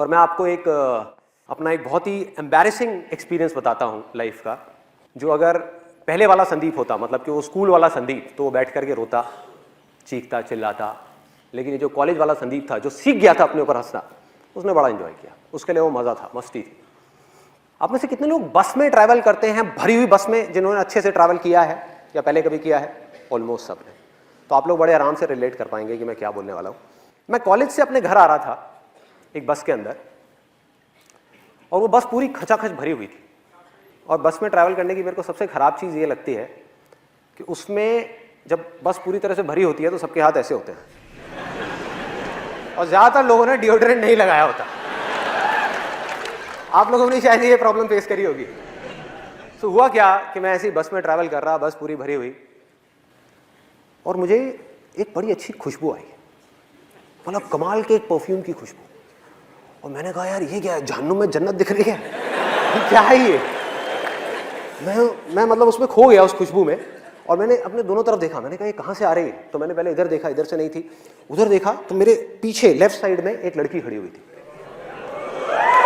और मैं आपको एक अपना एक बहुत ही एम्बैरेसिंग एक्सपीरियंस बताता हूँ लाइफ का, जो अगर पहले वाला संदीप होता, मतलब कि वो स्कूल वाला संदीप, तो वो बैठ करके रोता, चीखता, चिल्लाता। लेकिन ये जो कॉलेज वाला संदीप था, जो सीख गया था अपने ऊपर हंसना, उसने बड़ा एंजॉय किया। उसके लिए वो मज़ा था, मस्ती थी। आप में से कितने लोग बस में ट्रैवल करते हैं, भरी हुई बस में, जिन्होंने अच्छे से ट्रैवल किया है या पहले कभी किया है? ऑलमोस्ट सब ने। तो आप लोग बड़े आराम से रिलेट कर पाएंगे कि मैं क्या बोलने वाला हूँ। मैं कॉलेज से अपने घर आ रहा था एक बस के अंदर, और वो बस पूरी खचाखच भरी हुई थी। और बस में ट्रैवल करने की मेरे को सबसे ख़राब चीज़ ये लगती है कि उसमें जब बस पूरी तरह से भरी होती है तो सबके हाथ ऐसे होते हैं, और ज़्यादातर लोगों ने डिओड्रेंट नहीं लगाया होता। आप लोगों ने शायद ये प्रॉब्लम फेस करी होगी। तो हुआ क्या कि मैं ऐसी बस में ट्रैवल कर रहा, बस पूरी भरी हुई, और मुझे एक बड़ी अच्छी खुशबू आई, मतलब कमाल के एक परफ्यूम की खुशबू। और मैंने कहा यार ये क्या है, जहन्नुम में जन्नत दिख रही है, ये क्या है ये? मैं मतलब उसमें खो गया, उस खुशबू में। और मैंने अपने दोनों तरफ देखा, मैंने कहा ये कहाँ से आ रही है? तो मैंने पहले इधर देखा, इधर से नहीं थी। उधर देखा तो मेरे पीछे लेफ्ट साइड में एक लड़की खड़ी हुई थी,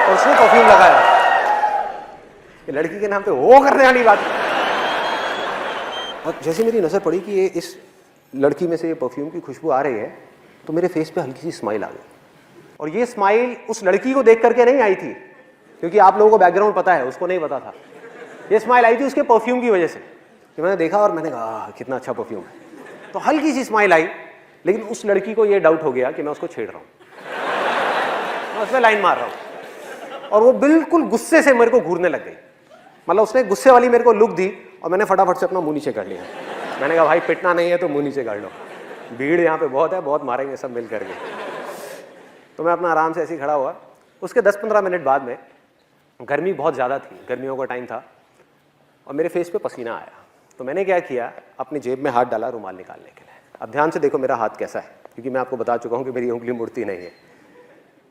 और उसने परफ्यूम लगाया। ये लड़की के नाम पे वो करने वाली बात। और जैसे मेरी नजर पड़ी कि ये इस लड़की में से ये परफ्यूम की खुशबू आ रही है, तो मेरे फेस पे हल्की सी स्माइल आ गई। और ये स्माइल उस लड़की को देख करके नहीं आई थी, क्योंकि आप लोगों को बैकग्राउंड पता है, उसको नहीं पता था। ये स्माइल आई थी उसके परफ्यूम की वजह से, कि मैंने देखा और मैंने कहा कितना अच्छा परफ्यूम है। तो हल्की सी स्माइल आई, लेकिन उस लड़की को ये डाउट हो गया कि मैं उसको छेड़ रहा हूँ, मैं उसमें लाइन मार रहा हूँ। और वो बिल्कुल गुस्से से मेरे को घूरने लग गई, मतलब उसने गुस्से वाली मेरे को लुक दी, और मैंने फटाफट से अपना मुंह नीचे कर लिया। मैंने कहा भाई पिटना नहीं है तो मुंह नीचे कर लो, भीड़ यहाँ पे बहुत है, बहुत मारेंगे सब मिल करके। तो मैं अपना आराम से ऐसे ही खड़ा हुआ। उसके 10-15 मिनट बाद में, गर्मी बहुत ज़्यादा थी, गर्मियों का टाइम था, और मेरे फेस पे पसीना आया। तो मैंने क्या किया, अपनी जेब में हाथ डाला रुमाल निकालने के लिए। अब ध्यान से देखो मेरा हाथ कैसा है, क्योंकि मैं आपको बता चुका हूँ कि मेरी उंगली मुड़ती नहीं है।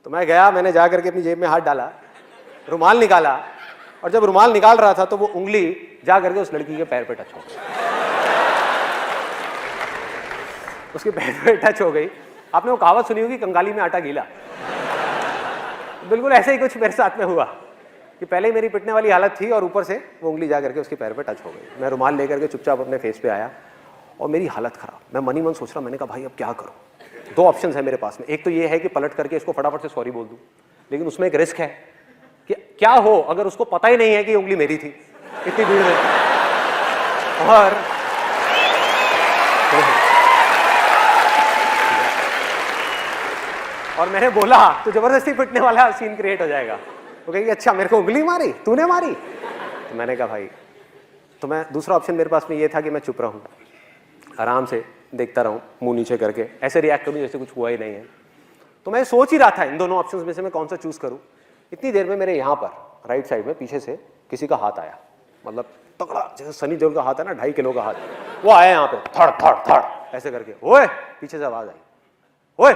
तो मैं गया, मैंने जा करके अपनी जेब में हाथ डाला, रुमाल निकाला, और जब रुमाल निकाल रहा था तो वो उंगली जा करके उस लड़की के पैर पे टच हो गई। उसके पैर पे टच हो गई। आपने वो कहावत सुनी होगी, कंगाली में आटा गीला। बिल्कुल ऐसे ही कुछ मेरे साथ में हुआ कि पहले ही मेरी पिटने वाली हालत थी, और ऊपर से वो उंगली जा करके उसके पैर पे टच हो गई। मैं रुमाल लेकर के चुपचाप अपने फेस पे आया, और मेरी हालत खराब। मैं मन ही मन सोच रहा, मैंने कहा भाई अब क्या करूँ? दो ऑप्शन है मेरे पास में। एक तो ये है कि पलट करके इसको फटाफट से सॉरी बोल दूँ, लेकिन उसमें एक रिस्क है कि क्या हो अगर उसको पता ही नहीं है कि उंगली मेरी थी इतनी भीड़ में। और मैंने बोला तो जबरदस्ती पिटने वाला सीन क्रिएट हो जाएगा। वो कहेगी अच्छा मेरे को उंगली मारी, तूने मारी? तो मैंने कहा भाई, तो मैं दूसरा ऑप्शन मेरे पास में ये था कि मैं चुप रहूं, आराम से देखता रहूं, मुंह नीचे करके ऐसे रिएक्ट करूं जैसे कुछ हुआ ही नहीं है। तो मैं सोच ही रहा था इन दोनों ऑप्शंस में से मैं कौन सा चूज करूं। इतनी देर में मेरे यहाँ पर राइट साइड में पीछे से किसी का हाथ आया, मतलब तगड़ा, जैसे सनी देओल का हाथ है ना, 2.5 किलो का हाथ, वो आया यहाँ पे, थड़ थड़ थड़ ऐसे करके। ओए, पीछे से आवाज आई, ओए।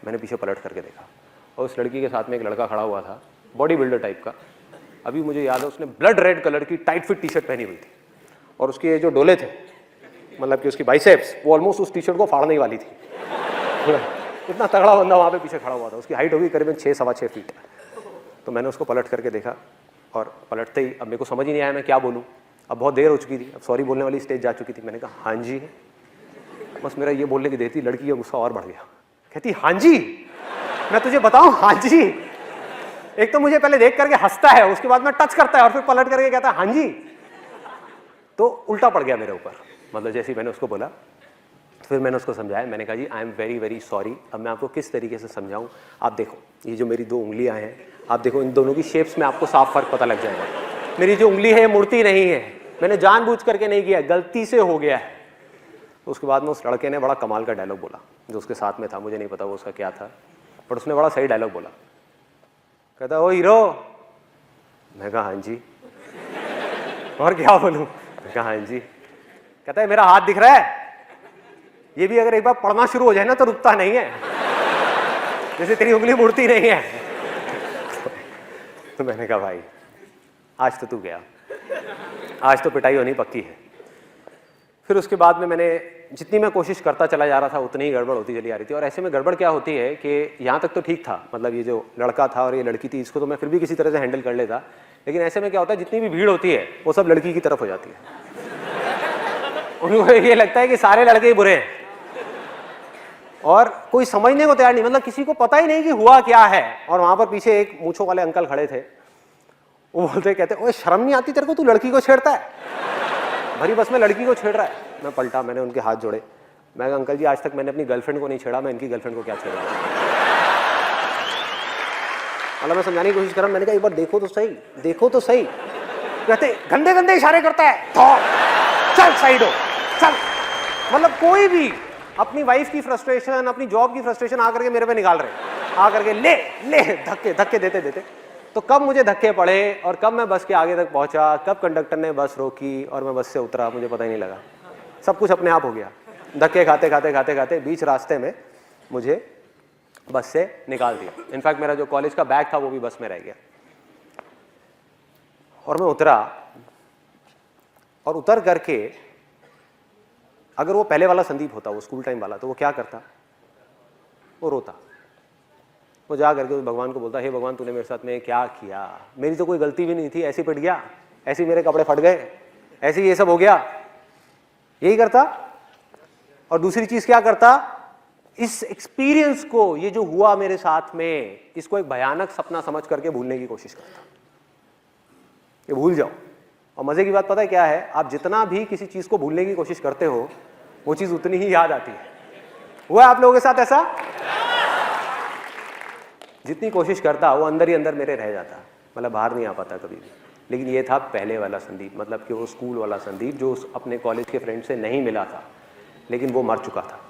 मैंने पीछे पलट करके देखा, और उस लड़की के साथ में एक लड़का खड़ा हुआ था, बॉडी बिल्डर टाइप का। अभी मुझे याद है उसने ब्लड रेड कलर की टाइट फिट टी शर्ट पहनी हुई थी, और उसके जो डोले थे, मतलब कि उसकी बाइसेप्स, वो ऑलमोस्ट उस टी शर्ट को फाड़ने वाली थी। इतना तगड़ा बंदा वहाँ पे पीछे खड़ा हुआ था। उसकी हाइट होगी करीबन 6-6.25 फीट। तो मैंने उसको पलट करके देखा, और पलटते ही अब मेरे को समझ ही नहीं आया मैं क्या बोलूँ। अब बहुत देर हो चुकी थी, अब सॉरी बोलने वाली स्टेज जा चुकी थी। मैंने कहा हाँ जी। बस मेरा ये बोलने की देर थी, लड़की का गुस्सा और बढ़ गया। कहती हाँ जी, मैं तुझे बताऊं हाँ जी। एक तो मुझे पहले देख करके हंसता है, उसके बाद में टच करता है, और फिर पलट करके कहता है हाँ जी। तो उल्टा पड़ गया मेरे ऊपर, मतलब जैसे ही मैंने उसको बोला। फिर मैंने उसको समझाया, मैंने कहा जी I am very very sorry. अब मैं आपको किस तरीके से समझाऊं, आप देखो ये जो मेरी 2 उंगलियां हैं, आप देखो इन दोनों की शेप्स में आपको साफ फर्क पता लग जाएगा। मेरी जो उंगली है ये मुड़ती नहीं है, मैंने जानबूझ करके नहीं किया, गलती से हो गया है। तो उसके बाद में उस लड़के ने बड़ा कमाल का डायलॉग बोला, जो उसके साथ में था, मुझे नहीं पता वो उसका क्या था, बट उसने बड़ा सही डायलॉग बोला। कहता ओ हीरो। मैं कहा हाँ जी। और क्या बोलूं? मैं कहा हाँ जी। कहता है मेरा हाथ दिख रहा है, ये भी अगर एक बार पढ़ना शुरू हो जाए ना तो रुकता नहीं है, जैसे तेरी उंगली मुड़ती नहीं है। तो मैंने कहा भाई आज तो तू गया, आज तो पिटाई होनी पक्की है। फिर उसके बाद में मैंने जितनी मैं कोशिश करता चला जा रहा था उतनी ही गड़बड़ होती चली आ रही थी। और ऐसे में गड़बड़ क्या होती है कि यहाँ तक तो ठीक था, मतलब ये जो लड़का था और ये लड़की थी, इसको तो मैं फिर भी किसी तरह से हैंडल कर लेता, लेकिन ऐसे में क्या होता है, जितनी भी भीड़ होती है वो सब लड़की की तरफ हो जाती है। उनको ये लगता है कि सारे लड़के ही बुरे हैं और कोई समझने को तैयार नहीं, मतलब किसी को पता ही नहीं कि हुआ क्या है। और वहां पर पीछे एक मूंछों वाले अंकल खड़े थे, वो बोलते कहते, ओए शर्म नहीं आती तेरे को, तू लड़की को छेड़ता है, भरी बस में लड़की को छेड़ रहा है। मैं पलटा, मैंने उनके हाथ जोड़े, मैं कहा अंकल जी आज तक मैंने अपनी गर्लफ्रेंड को नहीं छेड़ा, मैं इनकी गर्लफ्रेंड को क्या छेड़ा। मतलब मैं समझाने की कोशिश कर रहा हूं, मैंने कहा एक बार देखो तो सही, देखो तो सही। कहते गंदे गंदे इशारे करता है, चल साइड हो चल। मतलब कोई भी अपनी वाइफ की फ्रस्ट्रेशन, अपनी जॉब की फ्रस्ट्रेशन आकर के मेरे पे निकाल रहे, आकर के ले ले धक्के धक्के देते देते। तो कब मुझे धक्के पड़े और कब मैं बस के आगे तक पहुंचा, कब कंडक्टर ने बस रोकी और मैं बस से उतरा, मुझे पता ही नहीं लगा। सब कुछ अपने आप हो गया, धक्के खाते खाते खाते खाते बीच रास्ते में मुझे बस से निकाल दिया। इनफैक्ट मेरा जो कॉलेज का बैग था वो भी बस में रह गया। और मैं उतरा, और उतर करके अगर वो पहले वाला संदीप होता, वो स्कूल टाइम वाला, तो वो क्या करता, वो रोता, वो जा करके भगवान को बोलता, हे भगवान तूने मेरे साथ में क्या किया, मेरी तो कोई गलती भी नहीं थी, ऐसे पिट गया, ऐसे मेरे कपड़े फट गए, ऐसे ये सब हो गया, यही करता। और दूसरी चीज क्या करता, इस एक्सपीरियंस को, ये जो हुआ मेरे साथ में, इसको एक भयानक सपना समझ करके भूलने की कोशिश करता, ये भूल जाओ। और मजे की बात पता है क्या है, आप जितना भी किसी चीज को भूलने की कोशिश करते हो वो चीज उतनी ही याद आती है। हुआ आप लोगों के साथ ऐसा? जितनी कोशिश करता वो अंदर ही अंदर मेरे रह जाता, मतलब बाहर नहीं आ पाता कभी भी। लेकिन ये था पहले वाला संदीप, मतलब कि वो स्कूल वाला संदीप जो अपने कॉलेज के फ्रेंड से नहीं मिला था, लेकिन वो मर चुका था।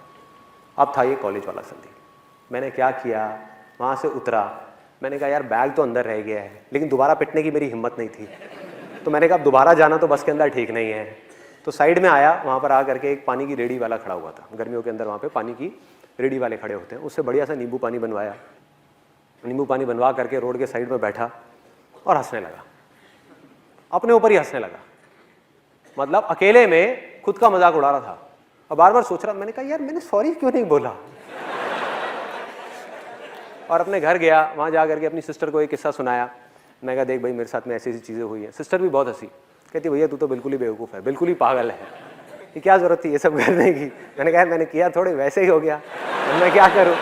अब था ये कॉलेज वाला संदीप। मैंने क्या किया, वहाँ से उतरा, मैंने कहा यार बैग तो अंदर रह गया है, लेकिन दोबारा पिटने की मेरी हिम्मत नहीं थी। तो मैंने कहा दोबारा जाना तो बस के अंदर ठीक नहीं है। तो साइड में आया, वहाँ पर आ करके एक पानी की रेडी वाला खड़ा हुआ था, गर्मियों के अंदर वहाँ पे पानी की रेडी वाले खड़े होते हैं, उससे बढ़िया सा नींबू पानी बनवाया, नींबू पानी बनवा करके रोड के साइड में बैठा और हंसने लगा, अपने ऊपर ही हंसने लगा, मतलब अकेले में खुद का मजाक उड़ा रहा था। और बार बार सोच रहा, मैंने कहा यार मैंने सॉरी क्यों नहीं बोला। और अपने घर गया, वहाँ जा करके अपनी सिस्टर को एक किस्सा सुनाया। मैं कहा देख भाई मेरे साथ में ऐसी ऐसी चीज़ें हुई हैं। सिस्टर भी बहुत हंसी, कहती भैया तू तो बिल्कुल ही बेवकूफ़ है, बिल्कुल ही पागल है, ये क्या ज़रूरत थी ये सब करने की। मैंने कहा मैंने किया थोड़े, वैसे ही हो गया, मैं क्या करूँ।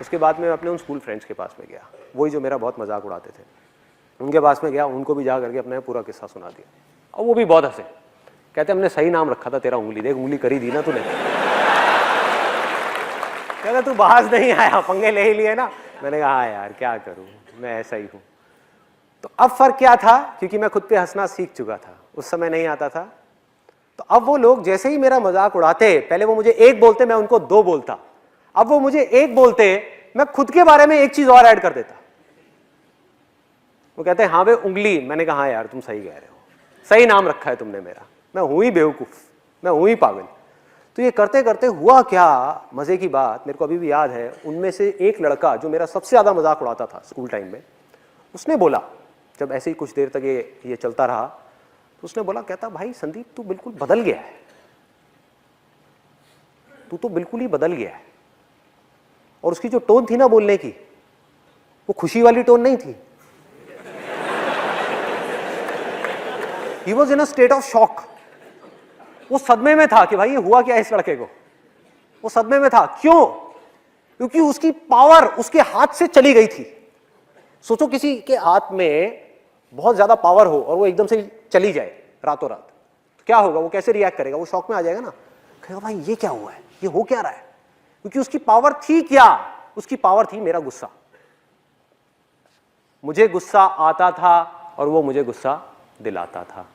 उसके बाद मैं अपने उन स्कूल फ्रेंड्स के पास में गया, वही जो मेरा बहुत मजाक उड़ाते थे, उनके पास में गया, उनको भी जा करके अपना पूरा किस्सा सुना दिया। और वो भी बहुत हंसे, कहते हमने सही नाम रखा था तेरा, उंगली देख उंगली करी दी ना तूने। कहते तू बाज नहीं आया, पंगे ले ही लिए ना। मैंने कहा हाँ यार क्या करूं, मैं ऐसा ही हूं। तो अब फर्क क्या था, क्योंकि मैं खुद पे हंसना सीख चुका था, उस समय नहीं आता था। तो अब वो लोग जैसे ही मेरा मजाक उड़ाते, पहले वो मुझे एक बोलते मैं उनको दो बोलता, अब वो मुझे एक बोलते मैं खुद के बारे में एक चीज और ऐड कर देता। वो कहते हैं हाँ वे उंगली, मैंने कहा हाँ यार तुम सही कह रहे हो, सही नाम रखा है तुमने मेरा, मैं हूं ही बेवकूफ, मैं हूं ही पागल। तो ये करते करते हुआ क्या, मजे की बात मेरे को अभी भी याद है, उनमें से एक लड़का जो मेरा सबसे ज्यादा मजाक उड़ाता था स्कूल टाइम में, उसने बोला, जब ऐसे ही कुछ देर तक ये चलता रहा, तो उसने बोला, कहता भाई संदीप तू बिल्कुल बदल गया है, तू तो बिल्कुल ही बदल गया है। और उसकी जो टोन थी ना बोलने की, वो खुशी वाली टोन नहीं थी। He was in a state of shock. वो सदमे में था कि भाई ये हुआ क्या इस लड़के को, वो सदमे में था। क्यों? क्योंकि उसकी पावर उसके हाथ से चली गई थी। सोचो किसी के हाथ में बहुत ज्यादा पावर हो और वो एकदम से चली जाए रातों रात, तो क्या होगा, वो कैसे रिएक्ट करेगा, वो शॉक में आ जाएगा ना, कहेगा भाई ये क्या हुआ है, ये हो क्या रहा है। क्योंकि उसकी पावर थी क्या, उसकी पावर थी मेरा गुस्सा। मुझे गुस्सा आता था और वो मुझे गुस्सा दिलाता था।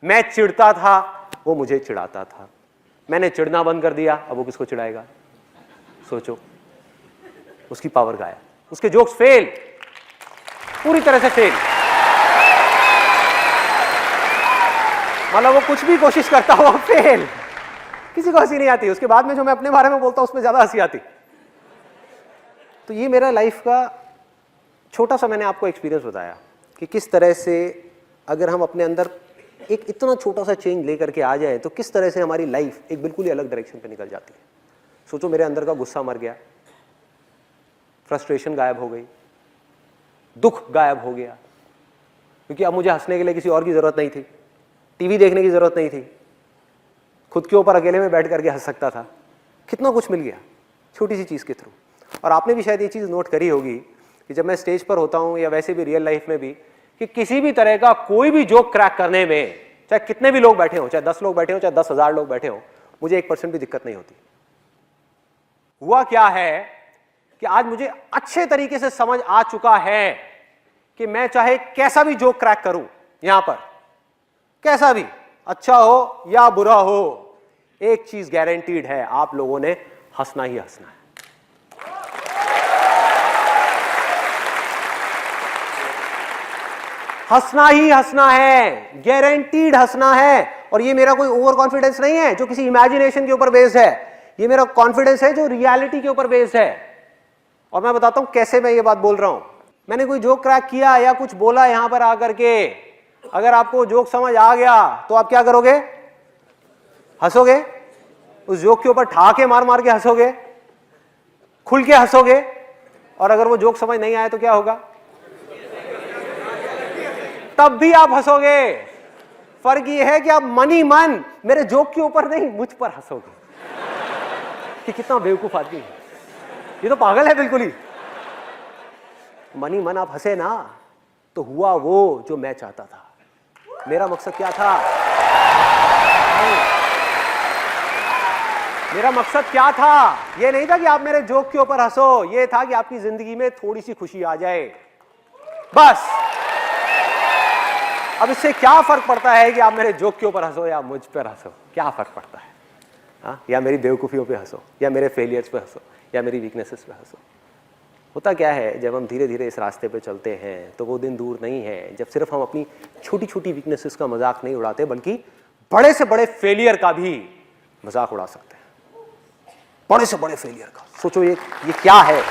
मैं चिढ़ता था, वो मुझे चिढ़ाता था। मैंने चिढ़ना बंद कर दिया, अब वो किसको चिढ़ाएगा। सोचो, उसकी पावर गायब, उसके जोक्स फेल, पूरी तरह से फेल। मतलब वो कुछ भी कोशिश करता हो फेल, किसी को हंसी नहीं आती। उसके बाद में जो मैं अपने बारे में बोलता हूं उसमें ज्यादा हंसी आती। तो ये मेरा लाइफ का छोटा सा मैंने आपको एक्सपीरियंस बताया कि किस तरह से अगर हम अपने अंदर एक इतना छोटा सा चेंज लेकर के आ जाए तो किस तरह से हमारी लाइफ एक बिल्कुल ही अलग डायरेक्शन पे निकल जाती है। सोचो मेरे अंदर का गुस्सा मर गया, फ्रस्ट्रेशन गायब हो गई, दुख गायब हो गया, क्योंकि अब मुझे हंसने के लिए किसी और की जरूरत नहीं थी, टीवी देखने की जरूरत नहीं थी, खुद के ऊपर अकेले में बैठ करके हंस सकता था। कितना कुछ मिल गया छोटी सी चीज के थ्रू। और आपने भी शायद ये चीज नोट करी होगी कि जब मैं स्टेज पर होता हूं या वैसे भी रियल लाइफ में भी, कि किसी भी तरह का कोई भी जोक क्रैक करने में चाहे कितने भी लोग बैठे हो, चाहे 10 लोग बैठे हो, चाहे 10,000 लोग बैठे हो, मुझे 1% भी दिक्कत नहीं होती। हुआ क्या है कि आज मुझे अच्छे तरीके से समझ आ चुका है कि मैं चाहे कैसा भी जोक क्रैक करूं यहां पर, कैसा भी, अच्छा हो या बुरा हो, एक चीज गारंटीड है, आप लोगों ने हंसना ही हंसना है। हंसना ही हंसना है, गारंटीड हंसना है। और ये मेरा कोई ओवर कॉन्फिडेंस नहीं है जो किसी इमेजिनेशन के ऊपर बेस्ड है, ये मेरा कॉन्फिडेंस है जो रियलिटी के ऊपर बेस्ड है। और मैं बताता हूं कैसे मैं ये बात बोल रहा हूं। मैंने कोई जोक क्रैक किया या कुछ बोला यहां पर आकर के, अगर आपको जोक समझ आ गया तो आप क्या करोगे? हंसोगे, उस जोक के ऊपर ठहाके मार मार के हंसोगे, खुल के हंसोगे। और अगर वो जोक समझ नहीं आया तो क्या होगा? तब भी आप हंसोगे। फर्क ये है कि आप मन ही मन मेरे जोक के ऊपर नहीं, मुझ पर हंसोगे। कि कितना बेवकूफ आदमी है, ये तो पागल है बिल्कुल ही। मन ही मन आप हंसे ना तो हुआ वो जो मैं चाहता था। मेरा मकसद क्या था? मेरा मकसद क्या था? ये नहीं था कि आप मेरे जोक के ऊपर हंसो, ये था कि आपकी जिंदगी में थोड़ी सी खुशी आ जाए, बस। अब इससे क्या फर्क पड़ता है कि आप मेरे जोक के ऊपर हंसो या मुझ पर हंसो? क्या फर्क पड़ता है? हाँ, या मेरी बेवकूफियों पे हंसो, या मेरे फेलियर्स पे हंसो, या मेरी वीकनेसेस पे हंसो। होता क्या है, जब हम धीरे धीरे इस रास्ते पे चलते हैं तो वो दिन दूर नहीं है जब सिर्फ हम अपनी छोटी छोटी वीकनेसेस का मजाक नहीं उड़ाते, बल्कि बड़े से बड़े फेलियर का भी मजाक उड़ा सकते हैं। बड़े से बड़े फेलियर का सोचो, ये क्या है?